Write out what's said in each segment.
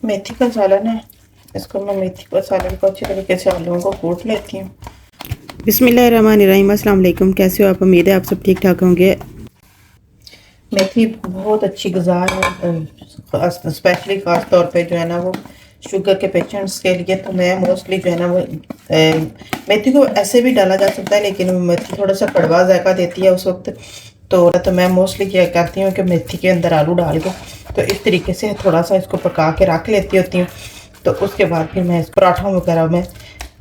मेथी का सालन है। इसको मैं मेथी का सालन को अच्छी तरीके से आलूओं को कूट लेती हूँ। बिस्मिल्लाहिर्रहमानिर्रहीम। अस्सलाम वालेकुम। कैसे हो आप? उम्मीद है आप सब ठीक ठाक होंगे। मेथी बहुत अच्छी ग़िज़ा है, स्पेशली ख़ास तौर पे जो है ना वो शुगर के पेशेंट्स के लिए। तो मैं मोस्टली जो है ना वो मेथी को ऐसे भी डाला जा सकता है, लेकिन मेथी थोड़ा सा कड़वा जायका देती है उस वक्त। तो मैं मोस्टली क्या करती हूँ कि मेथी के अंदर आलू डाल के तो इस तरीके से थोड़ा सा इसको पका के रख लेती होती हूँ। तो उसके बाद फिर मैं इस पराठों वगैरह में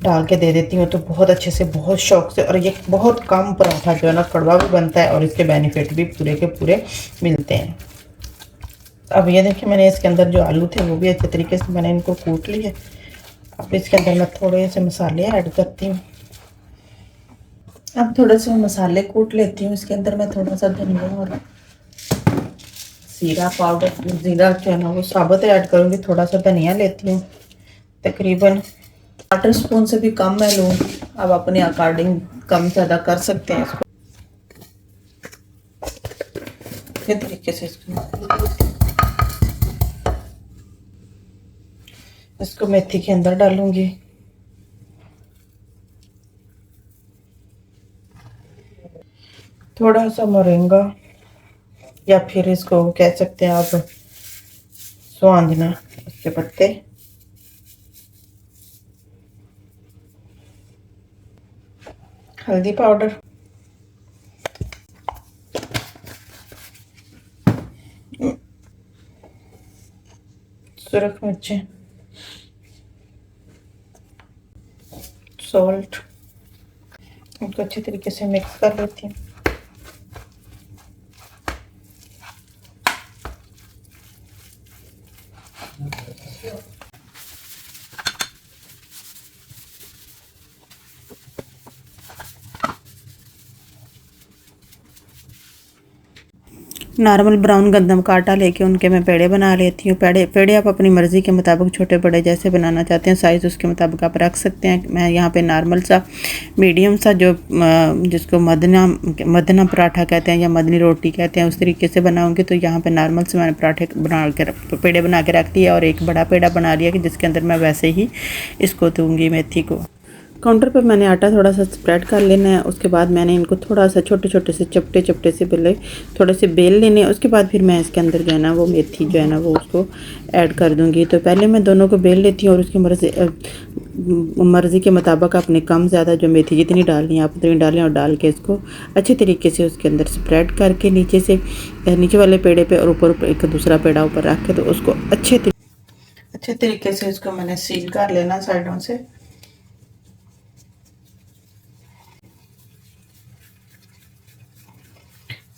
डाल के दे देती हूँ, तो बहुत अच्छे से, बहुत शौक से। और ये बहुत कम पराठा जो है ना कड़वा भी बनता है और इसके बेनिफिट भी पूरे के पूरे मिलते हैं। अब ये देखिए, मैंने इसके अंदर जो आलू थे वो भी अच्छे तरीके से मैंने इनको कूट लिए। अब इसके अंदर मैं थोड़े से मसाले ऐड करती हूँ। अब थोड़े से मसाले कूट लेती हूँ। इसके अंदर मैं थोड़ा सा धनिया और जीरा पाउडर, जीरा जो है ना वो साबुत ऐड करूँगी। थोड़ा सा धनिया लेती हूँ, तकरीबन 8 स्पून से भी कम मैं लूँ। अब अपने अकॉर्डिंग कम ज़्यादा कर सकते हैं इसको। इस तरीके से इसको मेथी के अंदर डालूंगी। थोड़ा सा मोरिंगा या फिर इसको कह सकते हैं आप स्वांजना, इसके पत्ते, हल्दी पाउडर, सुरख मिर्चें, सॉल्ट, इनको अच्छे तरीके से मिक्स कर लेती हूँ। नॉर्मल ब्राउन गंदम का आटा लेके उनके मैं पेड़े बना लेती हूँ। पेड़े आप अपनी मर्ज़ी के मुताबिक छोटे बड़े जैसे बनाना चाहते हैं साइज़ उसके मुताबिक आप रख सकते हैं। मैं यहाँ पे नॉर्मल सा मीडियम सा जो जिसको मदना पराठा कहते हैं या मदनी रोटी कहते हैं उस तरीके से बनाऊँगी। तो यहाँ पे नॉर्मल से मैंने पराठे बना के पेड़े बना के रख दिया और एक बड़ा पेड़ा बना लिया कि जिसके अंदर मैं वैसे ही इसको दूँगी मेथी को। काउंटर पर मैंने आटा थोड़ा सा स्प्रेड कर लेना है। उसके बाद मैंने इनको थोड़ा सा छोटे छोटे से चपटे से पहले थोड़े से बेल लेने हैं। उसके बाद फिर मैं इसके अंदर जो है ना वो मेथी जो है ना वो उसको ऐड कर दूंगी। तो पहले मैं दोनों को बेल लेती हूँ और उसकी मर्ज़ी के मुताबिक अपने कम ज़्यादा जो मेथी जितनी डालनी है आप उतनी डालें और डाल के इसको अच्छे तरीके से उसके अंदर स्प्रेड करके नीचे वाले पेड़े पे और ऊपर एक दूसरा पेड़ा ऊपर रख के तो उसको अच्छे तरीके से इसको मैंने सील कर लेना साइडों से।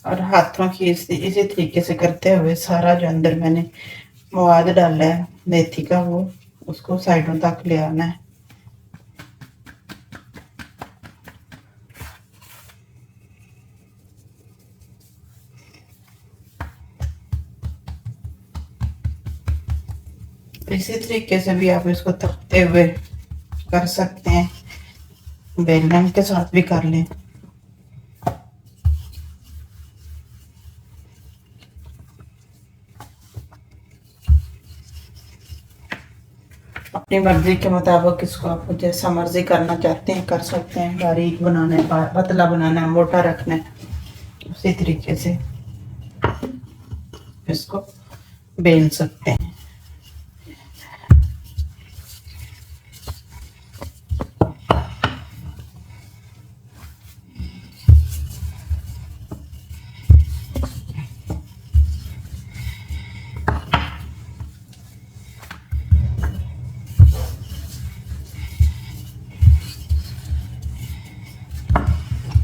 और हाथों की इसी तरीके से करते हुए सारा जो अंदर मैंने मवाद डाला है मेथी का वो उसको साइडों तक ले आना है। इसी तरीके से भी आप इसको तकते हुए कर सकते हैं, बेलन के साथ भी कर लें। अपनी मर्जी के मुताबिक इसको आप जैसा मर्जी करना चाहते हैं कर सकते हैं। बारीक बनाना है, पतला बनाना है, मोटा रखना है, उसी तरीके से इसको बेल सकते हैं।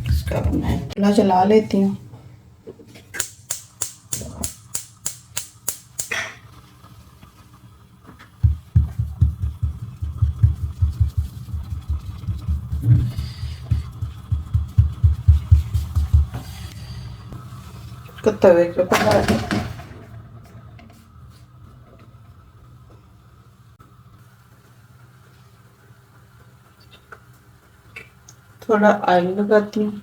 इसका मैं चूल्हा जला लेती हूँ। तवे के ऊपर डाल दूँ। थोड़ा ऑयल लगाती हूँ।